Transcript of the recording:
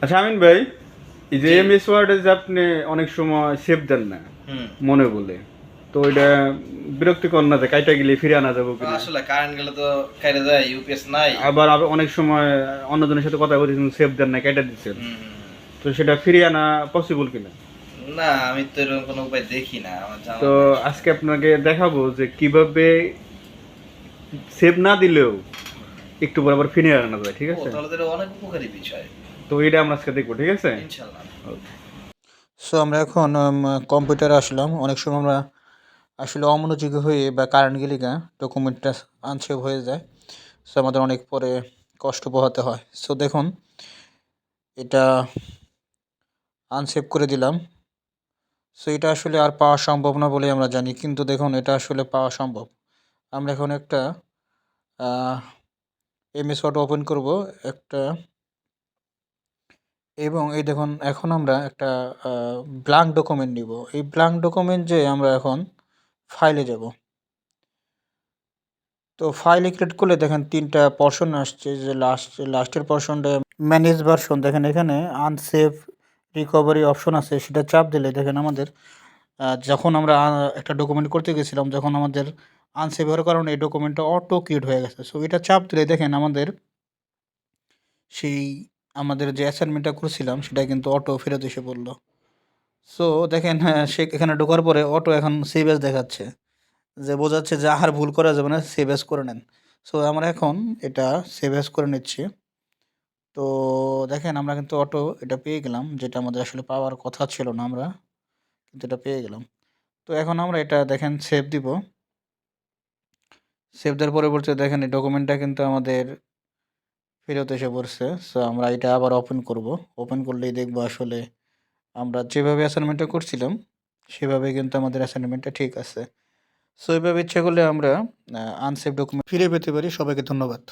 আচ্ছা আমিন ভাই, এই যে জি। এমএস ওয়ার্ডে যে আপনি অনেক সময় সেভ দেন না হুম। মনে বলে, তো এটা বিরক্তিকর না যে কাইটা গেলে ফিরে আনা যাবো কিনা? আসলে কারেন্ট গেলে তো কাইরে যায়, ইউপিএস নাই। আবার অনেক সময় অন্যজনের সাথে কথা বলছেন, সেভ দেন না কাইটা দিচ্ছেন, হুম, হুম, হুম। তো সেটা ফিরিয়ে আনা পসিবল কিনা? না, আমি তো এরকম কোনো উপায় দেখি না, আমার জানা তো নাই আসলে। আজকে আপনাকে দেখাবো যে কিভাবে সেভ না দিলেও একটু পর আবার ফিরিয়ে আনা যায়, ঠিক ও, আছে? তাহলে তো এটা অনেক উপকারী বিষয়। তো এটা আমরা আজকে দেখবো, ঠিক আছে? ইনশাল্লাহ। সো আমরা এখন কম্পিউটারে আসলাম। অনেক সময় আমরা আসলে অমনোযোগী হয়ে বা কারেন্ট গেলে ডকুমেন্টটা আনসেভ হয়ে যায়। সো আমাদের অনেক পরে কষ্ট পোহাতে হয়। সো দেখুন, এটা আনসেভ করে দিলাম। সো এটা আসলে আর পাওয়া সম্ভব না বলে আমরা জানি, কিন্তু দেখুন এটা আসলে পাওয়া সম্ভব। আমরা এখন একটা এমএস ওয়ার্ড ওপেন করব একটা, এবং এই দেখুন এখন আমরা একটা ব্ল্যাঙ্ক ডকুমেন্ট নিব। এই ব্ল্যাঙ্ক ডকুমেন্ট যে আমরা এখন ফাইলে যাব। তো ফাইলে ক্রিয়েট করলে দেখেন ৩টা পোরশন আসছে, যে লাস্টের পোরশনটা ম্যানেজ ভার্সন। দেখেন এখানে আনসেভ রিকভারি অপশন আছে, সেটা চাপ দিলে দেখেন আমাদের যখন আমরা একটা ডকুমেন্ট করতে গেছিলাম, যখন আমাদের আনসেভ হওয়ার কারণে এই ডকুমেন্টটা অটো ক্রিয়েট হয়ে গেছে। সো এটা চাপ দিলে দেখেন আমাদের সেই আমাদের যে অ্যাসাইনমেন্টটা করছিলাম সেটা কিন্তু অটো ফেরত এসে পড়লো। সো দেখেন, হ্যাঁ, সে এখানে ঢোকার পরে অটো এখন সেভ এজ দেখাচ্ছে, যে বোঝাচ্ছে যে আর ভুল করা যাবে না, সেভ এজ করে নেন। সো আমরা এখন এটা সেভ এজ করে নিচ্ছি। তো দেখেন আমরা কিন্তু অটো এটা পেয়ে গেলাম, যেটা আমাদের আসলে পাওয়ার কথা ছিল না, আমরা কিন্তু এটা পেয়ে গেলাম। তো এখন আমরা এটা দেখেন সেভ দিব। সেভ দেওয়ার পরবর্তীতে দেখেন এই ডকুমেন্টটা কিন্তু আমাদের ফেরত এসে পড়ছে। সো আমরা এটা আবার ওপেন করব। ওপেন করলেই দেখবো আসলে আমরা যেভাবে অ্যাসাইনমেন্টটা করছিলাম সেভাবে কিন্তু আমাদের অ্যাসাইনমেন্টটা ঠিক আছে। সো এভাবে ইচ্ছা করলে আমরা আনসেভ ডকুমেন্ট ফিরে পেতে পারি। সবাইকে ধন্যবাদ।